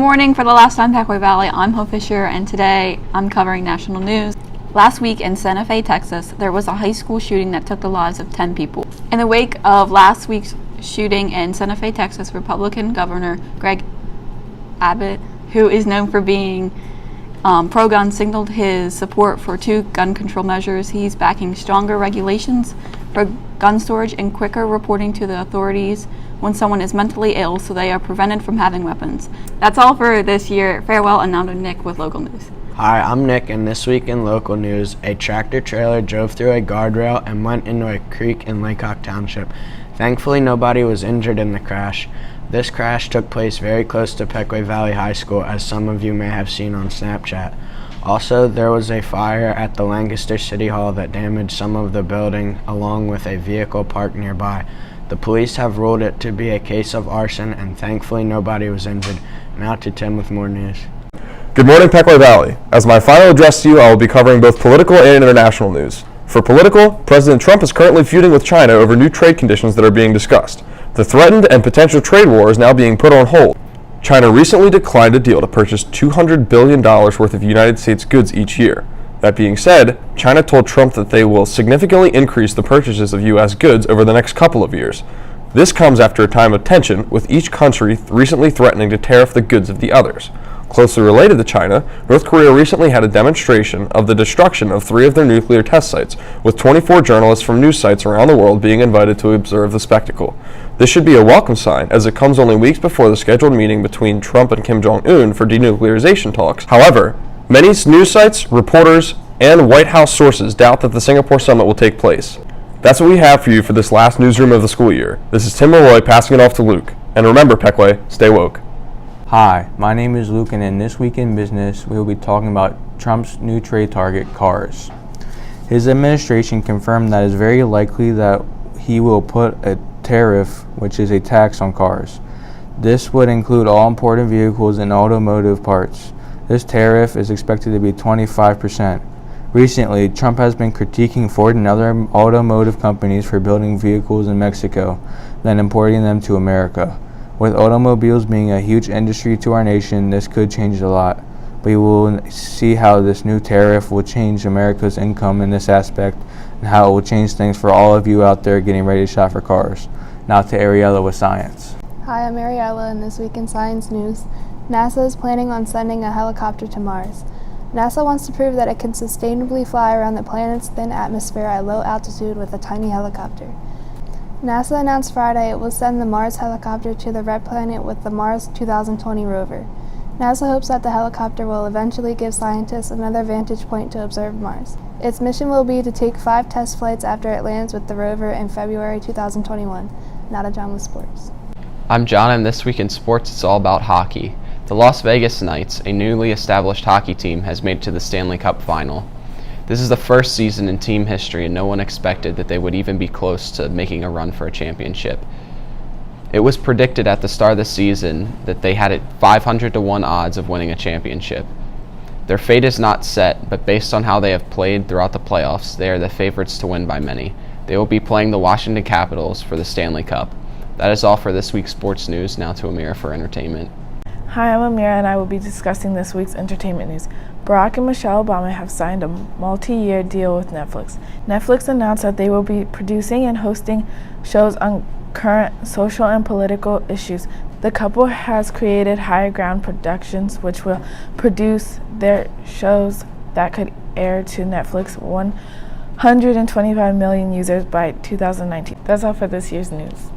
morning. For the last time, Peckway Valley, I'm Hope Fisher, and today I'm covering national news. Last week in Santa Fe, Texas, there was a high school shooting that took the lives of 10 people. In the wake of last week's shooting in Santa Fe, Texas, Republican Governor Greg Abbott, who is known for being pro-gun, signaled his support for 2 gun control measures. He's backing stronger regulations for gun storage and quicker reporting to the authorities when someone is mentally ill so they are prevented from having weapons. That's all for this year. Farewell, and now to Nick with local news. Hi, I'm Nick, and this week in local news, a tractor trailer drove through a guardrail and went into a creek in Lake Hawk Township. Thankfully, nobody was injured in the crash. This crash took place very close to Peckway Valley High School, as some of you may have seen on Snapchat. Also, there was a fire at the Lancaster City Hall that damaged some of the building, along with a vehicle parked nearby. The police have ruled it to be a case of arson, and thankfully nobody was injured. Now to Tim with more news. Good morning, Peckway Valley. As my final address to you, I will be covering both political and international news. For political, President Trump is currently feuding with China over new trade conditions that are being discussed. The threatened and potential trade war is now being put on hold. China recently declined a deal to purchase $200 billion worth of United States goods each year. That being said, China told Trump that they will significantly increase the purchases of U.S. goods over the next couple of years. This comes after a time of tension, with each country recently threatening to tariff the goods of the others. Closely related to China, North Korea recently had a demonstration of the destruction of 3 of their nuclear test sites, with 24 journalists from news sites around the world being invited to observe the spectacle. This should be a welcome sign, as it comes only weeks before the scheduled meeting between Trump and Kim Jong-un for denuclearization talks. However, many news sites, reporters, and White House sources doubt that the Singapore summit will take place. That's what we have for you for this last newsroom of the school year. This is Tim Leroy passing it off to Luke. And remember, Peckway, stay woke. Hi, my name is Luke, and in This Week in Business, we will be talking about Trump's new trade target, cars. His administration confirmed that it's very likely that he will put a tariff, which is a tax on cars. This would include all imported vehicles and automotive parts. This tariff is expected to be 25%. Recently, Trump has been critiquing Ford and other automotive companies for building vehicles in Mexico, then importing them to America. With automobiles being a huge industry to our nation, this could change a lot. But we will see how this new tariff will change America's income in this aspect, and how it will change things for all of you out there getting ready to shop for cars. Now to Ariella with science. Hi, I'm Ariella, and this week in Science News, NASA is planning on sending a helicopter to Mars. NASA wants to prove that it can sustainably fly around the planet's thin atmosphere at low altitude with a tiny helicopter. NASA announced Friday it will send the Mars helicopter to the Red Planet with the Mars 2020 rover. NASA hopes that the helicopter will eventually give scientists another vantage point to observe Mars. Its mission will be to take 5 test flights after it lands with the rover in February 2021. Now to John with sports. I'm John, and this week in sports it's all about hockey. The Las Vegas Knights, a newly established hockey team, has made it to the Stanley Cup final. This is the first season in team history, and no one expected that they would even be close to making a run for a championship. It was predicted at the start of the season that they had 500-to-1 odds of winning a championship. Their fate is not set, but based on how they have played throughout the playoffs, they are the favorites to win by many. They will be playing the Washington Capitals for the Stanley Cup. That is all for this week's sports news. Now to Amira for entertainment. Hi, I'm Amira, and I will be discussing this week's entertainment news. Barack and Michelle Obama have signed a multi-year deal with Netflix. Netflix announced that they will be producing and hosting shows on current social and political issues. The couple has created Higher Ground Productions, which will produce their shows that could air to Netflix 125 million users by 2019. That's all for this year's news.